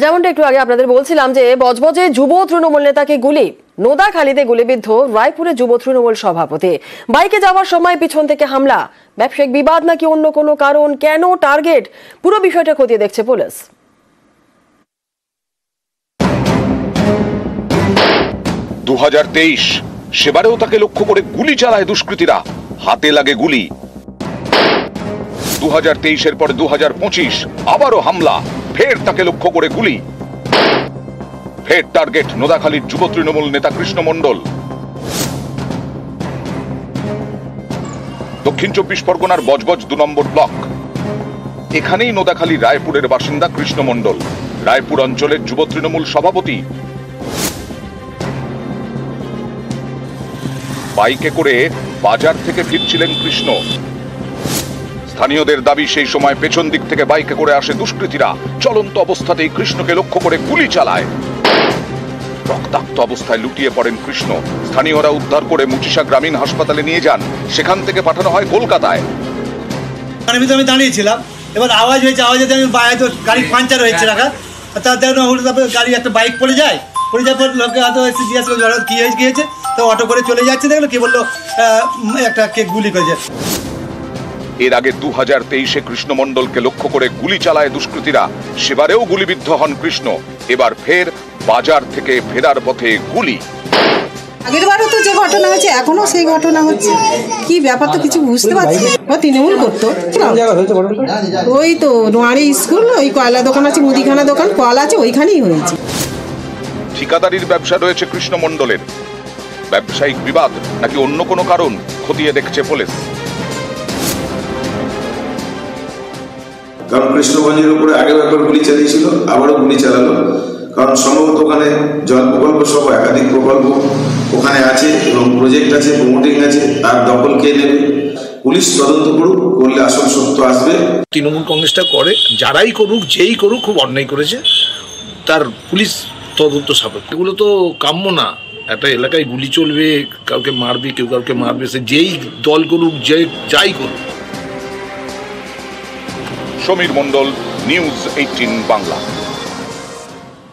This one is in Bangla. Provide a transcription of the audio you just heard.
যেমনটা একটু আগে আপনাদের বলছিলাম যে বজবজে যুব তৃণমূল নেতাকে গুলি, নোদাখালীতে গুলিবিদ্ধ রায়পুরে যুব তৃণমূল সভাপতি। বাইকে যাওয়ার সময় পিছন থেকে হামলা, ব্যবসায়িক বিবাদ নাকি অন্য কোনো কারণ, কেন টার্গেট, পুরো বিষয়টা খতিয়ে দেখছে পুলিশ। সেবারেও তাকে লক্ষ্য করে গুলি চালায় দুষ্কৃতীরা, হাতে লাগে গুলি। 2023-এর পরে 2025 আবারও হামলা, ফের তাকে লক্ষ্য করে গুলি। ফের টার্গেট নোদাখালীর যুব তৃণমূল নেতা কৃষ্ণ মণ্ডল। দক্ষিণ 24 পরগনার বজবজ 2 নম্বর ব্লক, এখানেই নোদাখালী রায়পুরের বাসিন্দা কৃষ্ণ মণ্ডল, রায়পুর অঞ্চলের যুব তৃণমূল সভাপতি। বাইকে করে বাজার থেকে ফিরছিলেন কৃষ্ণ। স্থানীয়দের দাবি সেই সময় পেছন দিক থেকে বাইকে করে আসে দুষ্কৃতীরা, চলন্ত অবস্থাতেই কৃষ্ণকে লক্ষ্য করে গুলি চালায়। রক্তাক্ত অবস্থায় লুটিয়ে পড়েন কৃষ্ণ। স্থানীয়রা উদ্ধার করে মুচিশা গ্রামীণ হাসপাতালে নিয়ে যান, সেখান থেকে পাঠানো হয় কলকাতায়। আমি দাঁড়িয়েছিলাম, এবার আওয়াজ হয়েছে, আওয়াজে আমি বাইরে গাড়ি পাঞ্চার হয়েছে রাখা, তাতে গাড়ি একটা বাইক পড়ে যায়, পড়ে যাওয়ার পর লোকে হয়তো এসে জিজ্ঞাসা করে কি হয়েছে, তো অটো করে চলে যাচ্ছে, দেখলো কি বললো একটা কে গুলি করেছে। এর আগে 2023-এ কৃষ্ণ মণ্ডলকে লক্ষ্য করে গুলি চালায় দুষ্কৃতীরা, সেবারেও গুলিবিদ্ধ হন কৃষ্ণ। এবার ফের বাজার থেকে ফেরার পথে গুলি। আগের বারও তো যে ঘটনা হয়েছে এখনো সেই ঘটনা হচ্ছে, কি ব্যাপার তো কিছু বুঝতে পারছি। ও তৃণমূল করতো, ওই তো নোয়ারি স্কুল, ওই কয়লা দোকান আছে, মুদিখানা দোকান, কল আছে, ওইখানেই হয়েছে। ঠিকাদারির ব্যবসা রয়েছে কৃষ্ণ মণ্ডলের, ব্যবসায়িক বিবাদ নাকি অন্য কোনো কারণ, খতিয়ে দেখছে পুলিশ। কারণ কৃষ্ণগঞ্জের উপরে আগেও একবার গুলি চালিয়েছিল, আবারও গুলি চালালো, কারণ সম্ভবত ওখানে জল প্রকল্প সহ একাধিক প্রকল্প ওখানে আছে এবং প্রজেক্ট আছে, প্রমোটিং আছে, তার দখল কে নেবে, পুলিশ তদন্ত করুক, করলে আসল সত্য আসবে। তৃণমূল কংগ্রেসটা করে, যারাই করুক, যেই করুক, খুব অন্যায় করেছে, তার পুলিশ তদন্ত সাপেক্ষ। এগুলো তো কাম্য না, একটা এলাকায় গুলি চলবে, কাউকে মারবে, কেউ কাউকে মারবে, সে যেই দল করুক, যাই করুক। সমীর মণ্ডল, নিউজ 18 বাংলা।